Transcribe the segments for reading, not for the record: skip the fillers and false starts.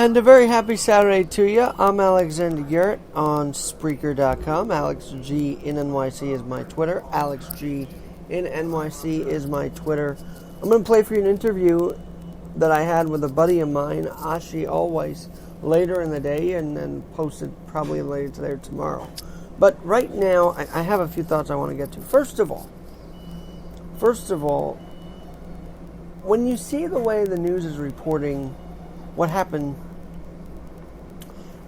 And a very happy Saturday to you. I'm Alexander Garrett on Spreaker.com. Alex G in NYC is my Twitter. Alex G in NYC is my Twitter. I'm going to play for you an interview that I had with a buddy of mine, Ashi Always, later in the day, and then posted probably later today or tomorrow. But right now, I have a few thoughts I want to get to. First of all, when you see the way the news is reporting what happened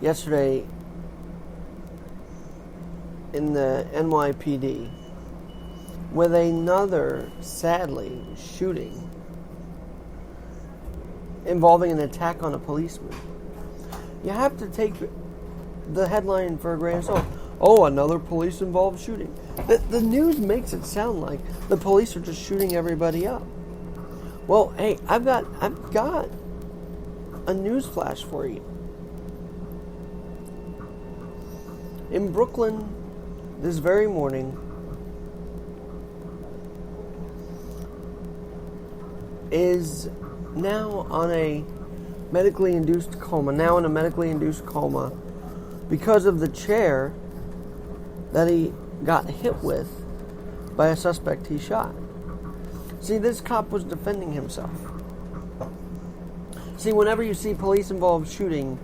yesterday in the NYPD with another, sadly, shooting involving an attack on a policeman, you have to take the headline for a grain of salt. Oh, another police-involved shooting. The news makes it sound like the police are just shooting everybody up. Well, hey, I've got a news flash for you. In Brooklyn, this very morning, is now on a medically-induced coma, because of the chair that he got hit with by a suspect he shot. See, this cop was defending himself. See, whenever you see police-involved shooting,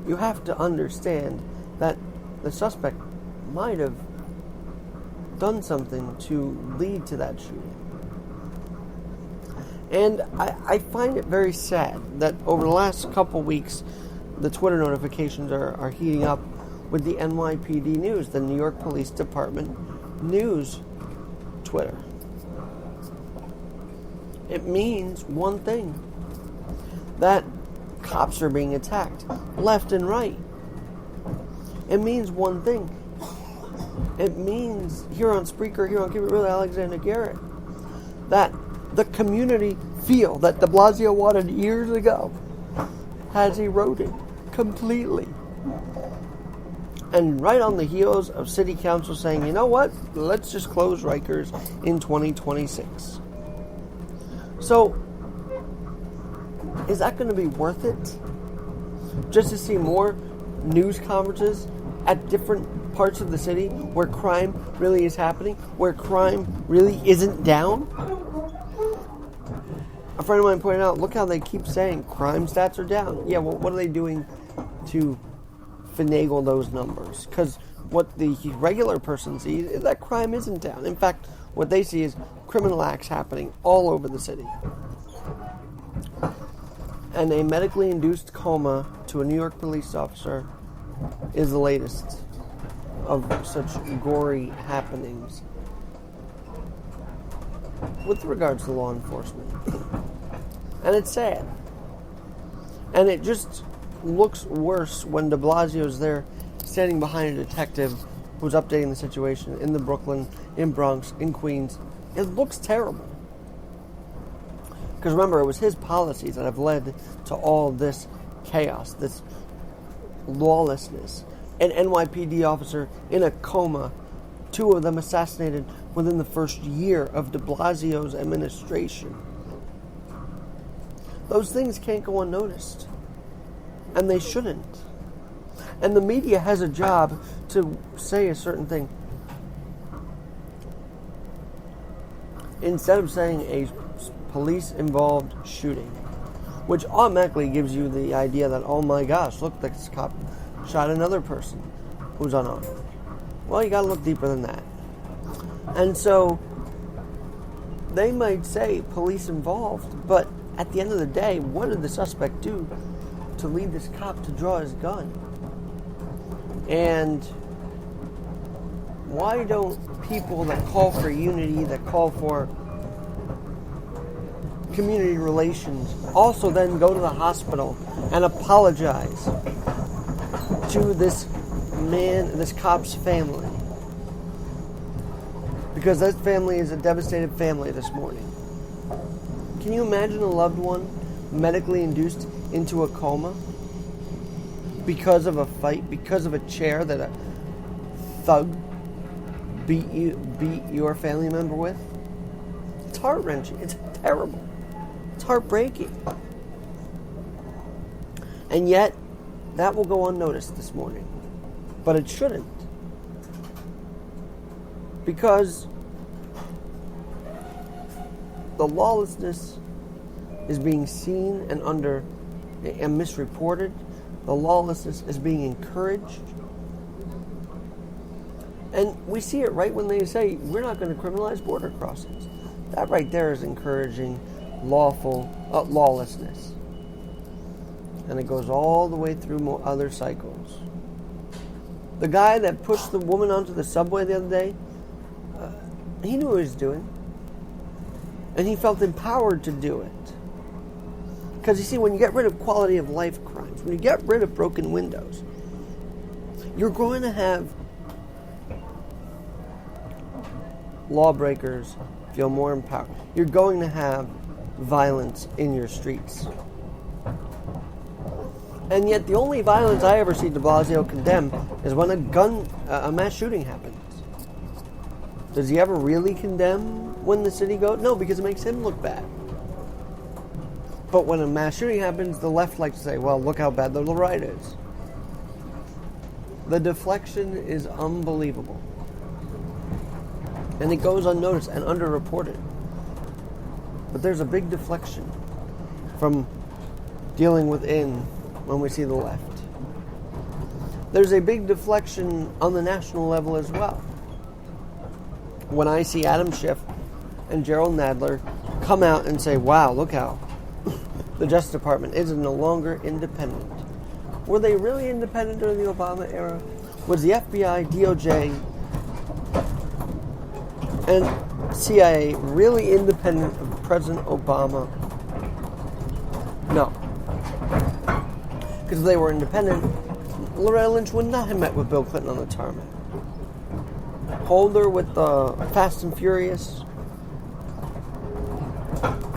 you have to understand that the suspect might have done something to lead to that shooting. And I find it very sad that over the last couple weeks, the Twitter notifications are heating up with the NYPD news, the New York Police Department news Twitter. It means one thing, that cops are being attacked left and right. It means one thing. It means here on Spreaker, here on Keep It Real, Alexander Garrett, that the community feel that de Blasio wanted years ago has eroded completely. And right on the heels of City Council saying, you know what, let's just close Rikers in 2026. So, is that going to be worth it? Just to see more news conferences at different parts of the city where crime really is happening, where crime really isn't down? A friend of mine pointed out, look how they keep saying crime stats are down. Yeah, well, what are they doing to finagle those numbers? Because what the regular person sees is that crime isn't down. In fact, what they see is criminal acts happening all over the city. And a medically induced coma to a New York police officer is the latest of such gory happenings with regards to law enforcement. And it's sad. And it just looks worse when de Blasio's there standing behind a detective who's updating the situation in the Brooklyn, in Bronx, in Queens. It looks terrible. Because remember, it was his policies that have led to all this chaos, this lawlessness. An NYPD officer in a coma, 2 of them assassinated within the first year of de Blasio's administration. Those things can't go unnoticed. And they shouldn't. And the media has a job to say a certain thing. Instead of saying a police-involved shooting, which automatically gives you the idea that, oh my gosh, look, this cop shot another person who's unarmed. Well, you gotta look deeper than that. And so, they might say police involved, but at the end of the day, what did the suspect do to lead this cop to draw his gun? And why don't people that call for unity, that call for community relations, also then go to the hospital and apologize to this man, this cop's family? Because that family is a devastated family this morning. Can you imagine a loved one medically induced into a coma because of a fight, because of a chair that a thug beat your family member with? It's heart-wrenching. It's terrible. It's heartbreaking. And yet, that will go unnoticed this morning. But it shouldn't. Because the lawlessness is being seen and misreported. The lawlessness is being encouraged. And we see it right when they say, we're not going to criminalize border crossings. That right there is encouraging lawlessness. And it goes all the way through other cycles. The guy that pushed the woman onto the subway the other day, he knew what he was doing. And he felt empowered to do it. Because you see, when you get rid of quality of life crimes, when you get rid of broken windows, you're going to have lawbreakers feel more empowered. You're going to have violence in your streets. And yet the only violence I ever see de Blasio condemn is when a mass shooting happens. Does he ever really condemn when the city goes? No, because it makes him look bad. But when a mass shooting happens, the left likes to say, well, look how bad the right is. The deflection is unbelievable. And it goes unnoticed and underreported. But there's a big deflection from dealing within when we see the left. There's a big deflection on the national level as well. When I see Adam Schiff and Gerald Nadler come out and say, wow, look how the Justice Department is no longer independent. Were they really independent during the Obama era? Was the FBI, DOJ, and CIA really independent of President Obama? No. Because if they were independent, Loretta Lynch would not have met with Bill Clinton on the tarmac. Holder with the Fast and Furious.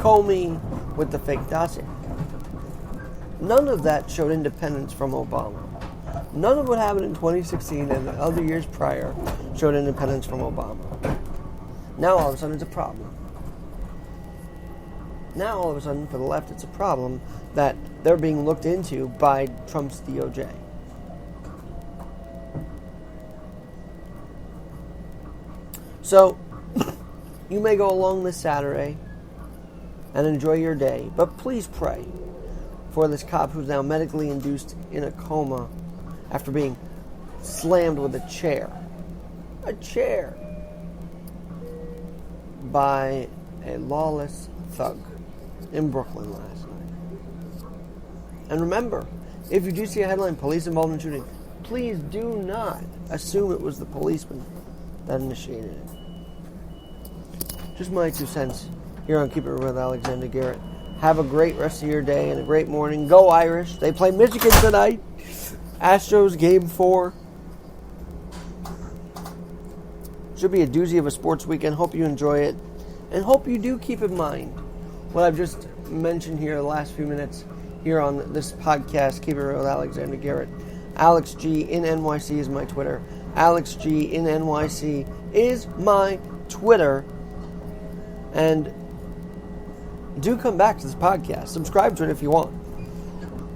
Comey with the fake dossier. None of that showed independence from Obama. None of what happened in 2016 and the other years prior showed independence from Obama. Now all of a sudden it's a problem. Now all of a sudden for the left it's a problem that they're being looked into by Trump's DOJ. So, you may go along this Saturday and enjoy your day, but please pray for this cop who's now medically induced in a coma after being slammed with a chair. A chair. By a lawless thug in Brooklyn last night. And remember, if you do see a headline, police involved in shooting, please do not assume it was the policeman that initiated it. Just my 2 cents here on Keep It Real with Alexander Garrett. Have a great rest of your day and a great morning. Go Irish. They play Michigan tonight. Astros Game 4. Should be a doozy of a sports weekend. Hope you enjoy it. And hope you do keep in mind what I've just mentioned here the last few minutes here on this podcast, Keep It Real with Alexander Garrett. Alex G in NYC is my Twitter. Alex G in NYC is my Twitter. And do come back to this podcast. Subscribe to it if you want.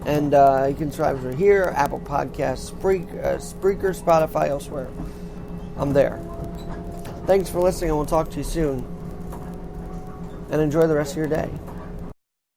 And you can subscribe to it here, Apple Podcasts, Spreaker, Spotify, elsewhere. I'm there. Thanks for listening, and we'll talk to you soon. And enjoy the rest of your day.